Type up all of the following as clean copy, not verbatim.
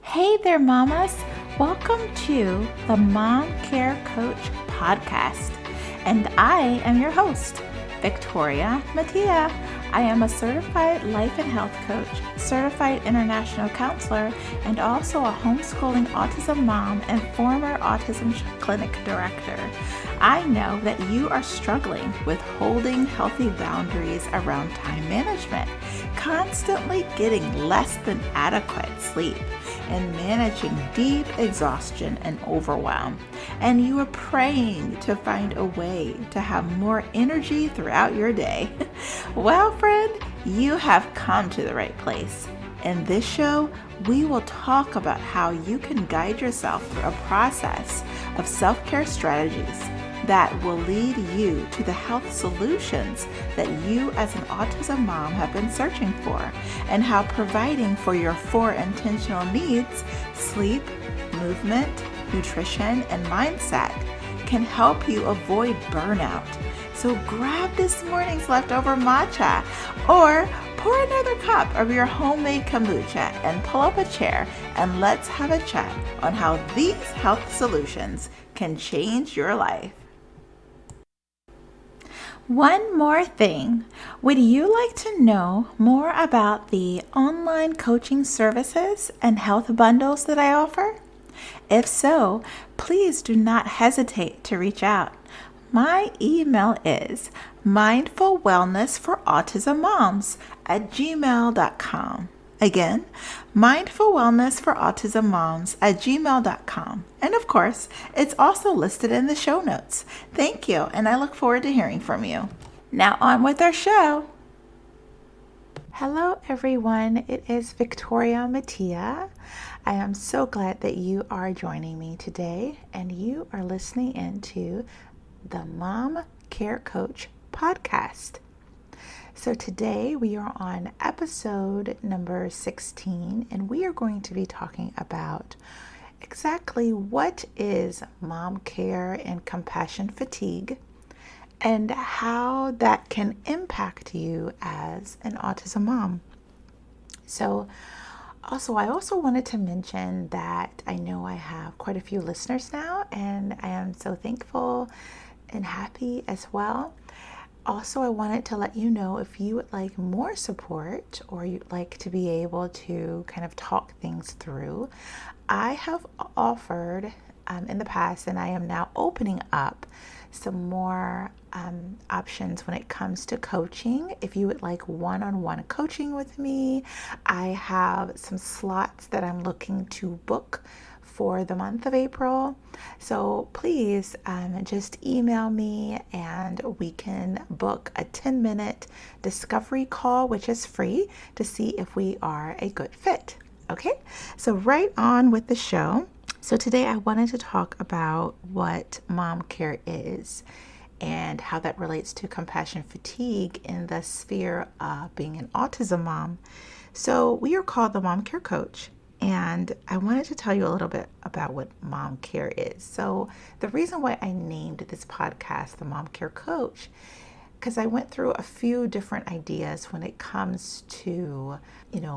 Hey there, mamas. Welcome to the Mom Care Coach podcast. And I am your host, Victoria Mattia. I am a certified life and health coach, certified international counselor, and also a homeschooling autism mom and former autism clinic director. I know that you are struggling with holding healthy boundaries around time management, constantly getting less than adequate sleep, and managing deep exhaustion and overwhelm. And you are praying to find a way to have more energy throughout your day. Well, friend, you have come to the right place. In this show, we will talk about how you can guide yourself through a process of self-care strategies that will lead you to the health solutions that you as an autism mom have been searching for, and how providing for your 4 intentional needs, sleep, movement, nutrition, and mindset, can help you avoid burnout. So grab this morning's leftover matcha or pour another cup of your homemade kombucha and pull up a chair, and let's have a chat on how these health solutions can change your life. One more thing, would you like to know more about the online coaching services and health bundles that I offer? If so, please do not hesitate to reach out. My email is mindfulwellnessforautismmoms@gmail.com. Again, mindfulwellnessforautismmoms@gmail.com. And of course, it's also listed in the show notes. Thank you, and I look forward to hearing from you. Now on with our show. Hello everyone, it is Victoria Mattia. I am so glad that you are joining me today and you are listening into the Mom Care Coach podcast. So today we are on episode number 16, and we are going to be talking about exactly what is mom care and compassion fatigue and how that can impact you as an autism mom. So I also wanted to mention that I know I have quite a few listeners now, and I am so thankful and happy as well. Also, I wanted to let you know, if you would like more support or you'd like to be able to kind of talk things through, I have offered in the past, and I am now opening up some more options when it comes to coaching. If you would like one-on-one coaching with me, I have some slots that I'm looking to book for the month of April. So please just email me and we can book a 10-minute discovery call, which is free, to see if we are a good fit. Okay, so right on with the show. So today I wanted to talk about what mom care is and how that relates to compassion fatigue in the sphere of being an autism mom. So we are called the Mom Care Coach. And I wanted to tell you a little bit about what mom care is. So the reason why I named this podcast the Mom Care Coach, because I went through a few different ideas when it comes to,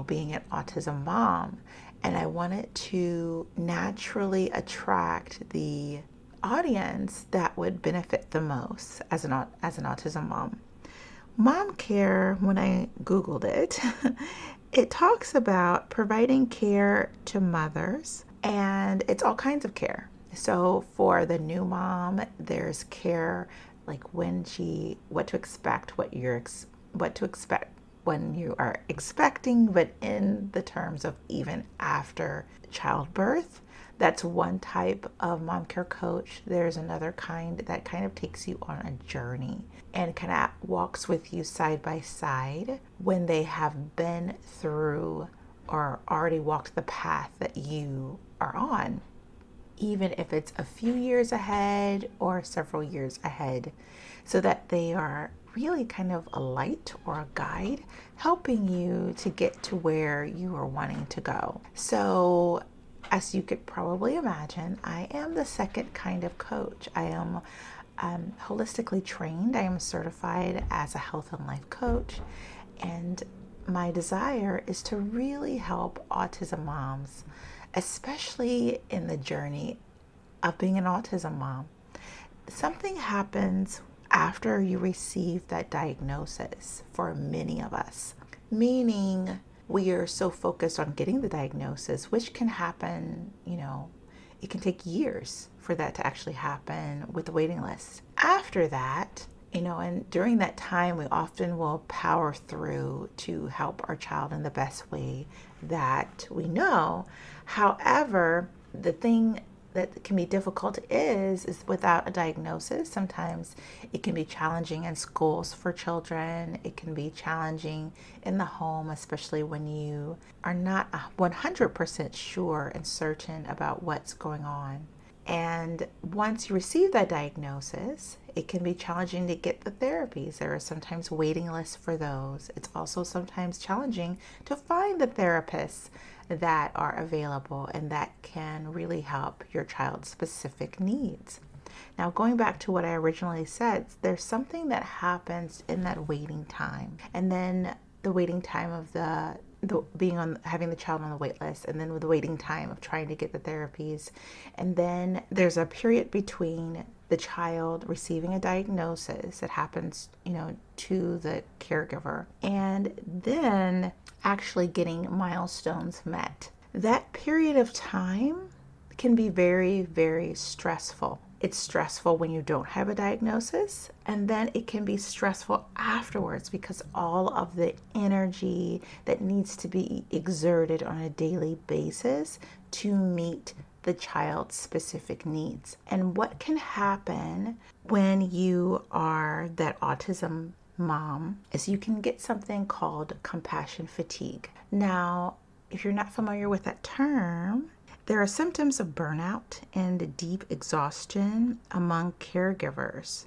being an autism mom. And I wanted to naturally attract the audience that would benefit the most as an autism mom. Mom care, when I Googled it, it talks about providing care to mothers, and it's all kinds of care. So for the new mom, there's care like what to expect when you are expecting, but in the terms of even after childbirth. That's one type of mom care coach. There's another kind that kind of takes you on a journey and kind of walks with you side by side when they have been through or already walked the path that you are on, even if it's a few years ahead or several years ahead, so that they are really kind of a light or a guide helping you to get to where you are wanting to go. So as you could probably imagine, I am the second kind of coach. I am holistically trained. I am certified as a health and life coach. And my desire is to really help autism moms especially in the journey of being an autism mom. Something happens after you receive that diagnosis for many of us, meaning we are so focused on getting the diagnosis, which can happen, it can take years for that to actually happen with the waiting list. After that, and during that time, we often will power through to help our child in the best way that we know. However, the thing that can be difficult is without a diagnosis. Sometimes it can be challenging in schools for children. It can be challenging in the home, especially when you are not 100% sure and certain about what's going on. And once you receive that diagnosis, it can be challenging to get the therapies. There are sometimes waiting lists for those. It's also sometimes challenging to find the therapists that are available and that can really help your child's specific needs. Now, going back to what I originally said, there's something that happens in that waiting time, and then the waiting time of having the child on the wait list, and then with the waiting time of trying to get the therapies. And then there's a period between the child receiving a diagnosis that happens, to the caregiver, and then actually getting milestones met. That period of time can be very, very stressful. It's stressful when you don't have a diagnosis, and then it can be stressful afterwards because all of the energy that needs to be exerted on a daily basis to meet the child's specific needs. And what can happen when you are that autism mom is you can get something called compassion fatigue. Now, if you're not familiar with that term, there are symptoms of burnout and deep exhaustion among caregivers.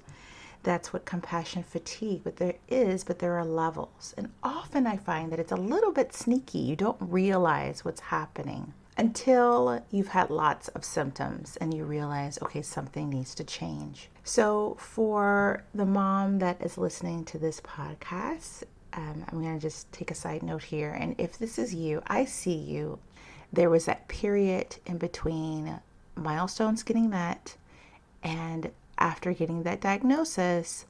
That's what compassion fatigue, but there are levels. And often I find that it's a little bit sneaky. You don't realize what's happening until you've had lots of symptoms and you realize, okay, something needs to change. So for the mom that is listening to this podcast, I'm going to just take a side note here. And if this is you, I see you. There was that period in between milestones getting met and after getting that diagnosis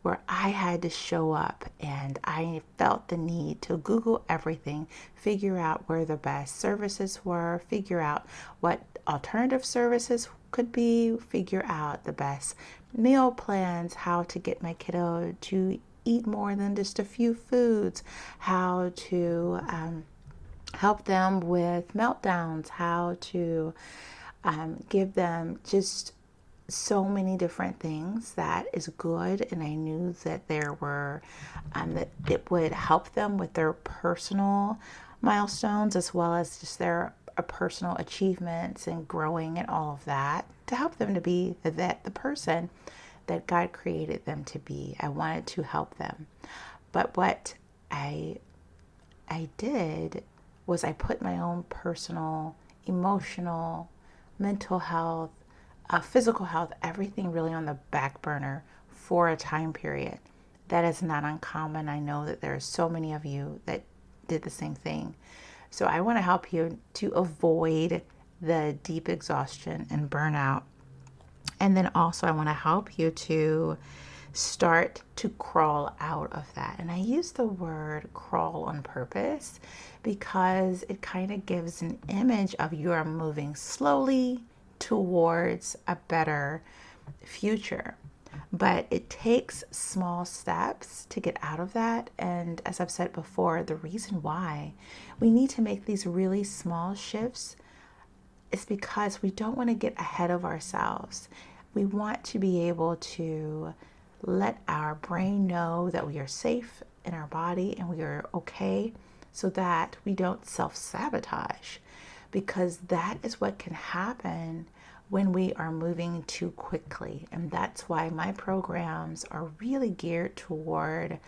where I had to show up and I felt the need to Google everything, figure out where the best services were, figure out what alternative services could be, figure out the best meal plans, how to get my kiddo to eat more than just a few foods, how to help them with meltdowns, how to give them just so many different things that is good. And I knew that there were, that it would help them with their personal milestones as well as just their personal achievements and growing and all of that to help them to be the person that God created them to be. I wanted to help them. But what I did was I put my own personal, emotional, mental health, physical health, everything really on the back burner for a time period. That is not uncommon. I know that there are so many of you that did the same thing. So I want to help you to avoid the deep exhaustion and burnout. And then also I want to help you to start to crawl out of that. And I use the word crawl on purpose because it kind of gives an image of you are moving slowly towards a better future. But it takes small steps to get out of that. And as I've said before, the reason why we need to make these really small shifts is because we don't want to get ahead of ourselves. We want to be able to let our brain know that we are safe in our body and we are okay so that we don't self-sabotage, because that is what can happen when we are moving too quickly. And that's why my programs are really geared toward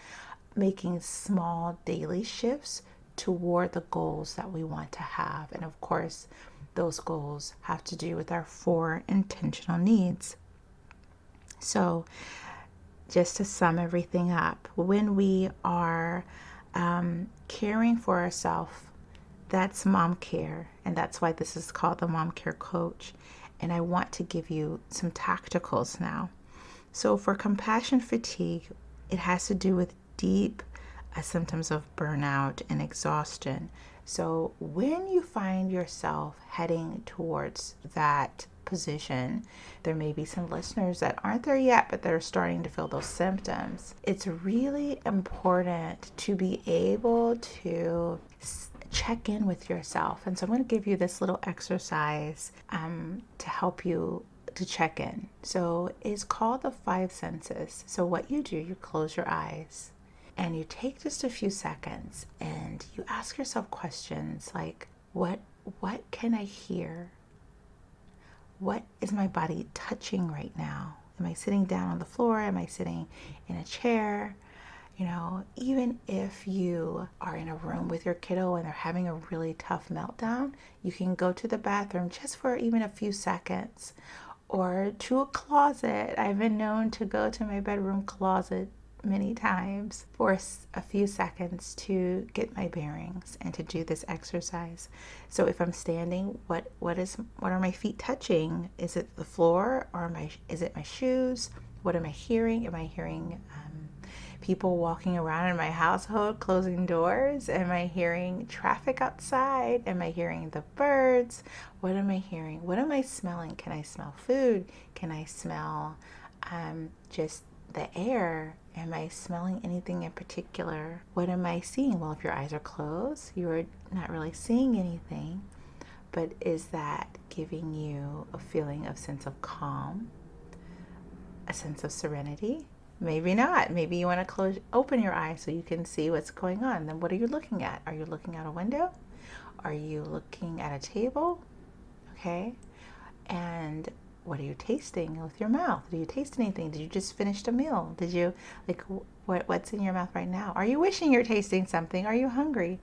making small daily shifts toward the goals that we want to have. And of course, those goals have to do with our 4 intentional needs. So just to sum everything up, when we are caring for ourselves That's mom care, and that's why this is called the Mom Care Coach. And I want to give you some tacticals now. So for compassion fatigue, it has to do with deep symptoms of burnout and exhaustion. So when you find yourself heading towards that position, there may be some listeners that aren't there yet, but they're starting to feel those symptoms. It's really important to be able to check in with yourself. And so I'm going to give you this little exercise to help you to check in. So it's called the 5 senses. So what you do, you close your eyes and you take just a few seconds and you ask yourself questions like, what can I hear? What is my body touching right now? Am I sitting down on the floor? Am I sitting in a chair? You know, even if you are in a room with your kiddo and they're having a really tough meltdown, you can go to the bathroom just for even a few seconds, or to a closet. I've been known to go to my bedroom closet many times for a few seconds to get my bearings and to do this exercise. So if I'm standing, what are my feet touching? Is it the floor, or is it my shoes? What am I hearing? Am I hearing people walking around in my household, closing doors? Am I hearing traffic outside? Am I hearing the birds? What am I hearing? What am I smelling? Can I smell food? Can I smell just the air? Am I smelling anything in particular? What am I seeing? Well, if your eyes are closed, you're not really seeing anything, but is that giving you a feeling of sense of calm, a sense of serenity? Maybe not. Maybe you want to open your eyes so you can see what's going on. Then what are you looking at? Are you looking out a window? Are you looking at a table? Okay. And what are you tasting with your mouth? Do you taste anything? Did you just finish a meal? Did you, what's in your mouth right now? Are you wishing you're tasting something? Are you hungry?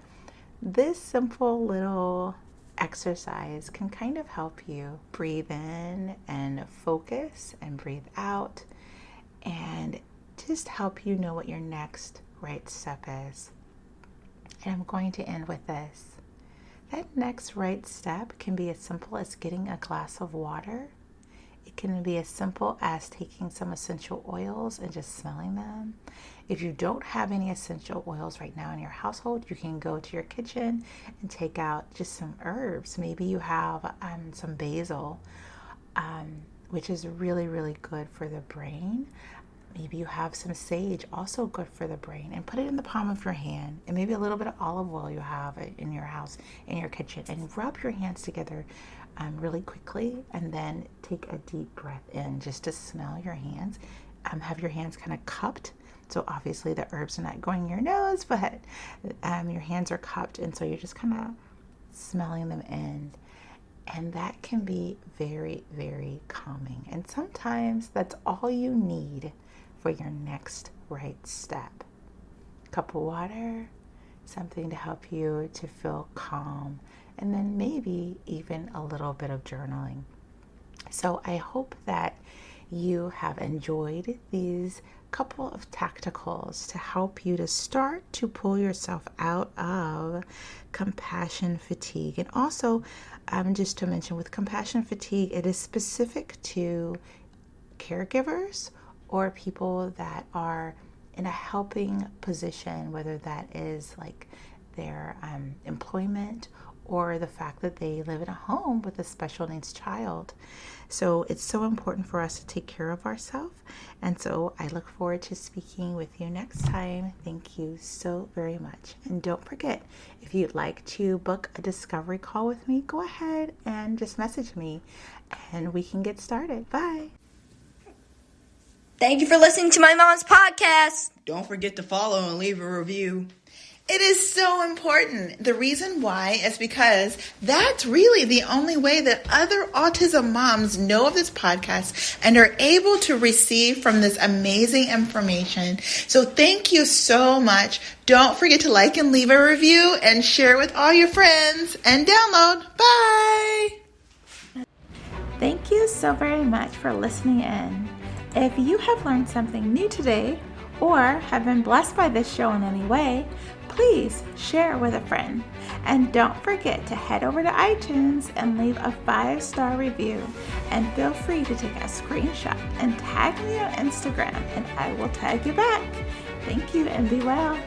This simple little exercise can kind of help you breathe in and focus and breathe out, and just help you know what your next right step is. And I'm going to end with this. That next right step can be as simple as getting a glass of water. It can be as simple as taking some essential oils and just smelling them. If you don't have any essential oils right now in your household, you can go to your kitchen and take out just some herbs. Maybe you have some basil, which is really, really good for the brain. Maybe you have some sage, also good for the brain, and put it in the palm of your hand, and maybe a little bit of olive oil you have in your house, in your kitchen, and rub your hands together really quickly, and then take a deep breath in just to smell your hands. Have your hands kind of cupped, so obviously the herbs are not going in your nose, but your hands are cupped, and so you're just kind of smelling them in. And that can be very, very calming. And sometimes that's all you need for your next right step. A cup of water, something to help you to feel calm, and then maybe even a little bit of journaling. So I hope that you have enjoyed these couple of tacticals to help you to start to pull yourself out of compassion fatigue. And also, just to mention, with compassion fatigue, it is specific to caregivers or people that are in a helping position, whether that is like their employment or the fact that they live in a home with a special needs child. So it's so important for us to take care of ourselves. And so I look forward to speaking with you next time. Thank you so very much. And don't forget, if you'd like to book a discovery call with me, go ahead and just message me and we can get started. Bye. Thank you for listening to my mom's podcast. Don't forget to follow and leave a review. It is so important. The reason why is because that's really the only way that other autism moms know of this podcast and are able to receive from this amazing information. So thank you so much. Don't forget to like and leave a review and share with all your friends and download. Bye. Thank you so very much for listening in. If you have learned something new today or have been blessed by this show in any way, please share with a friend. And don't forget to head over to iTunes and leave a 5-star review. And feel free to take a screenshot and tag me on Instagram, and I will tag you back. Thank you and be well.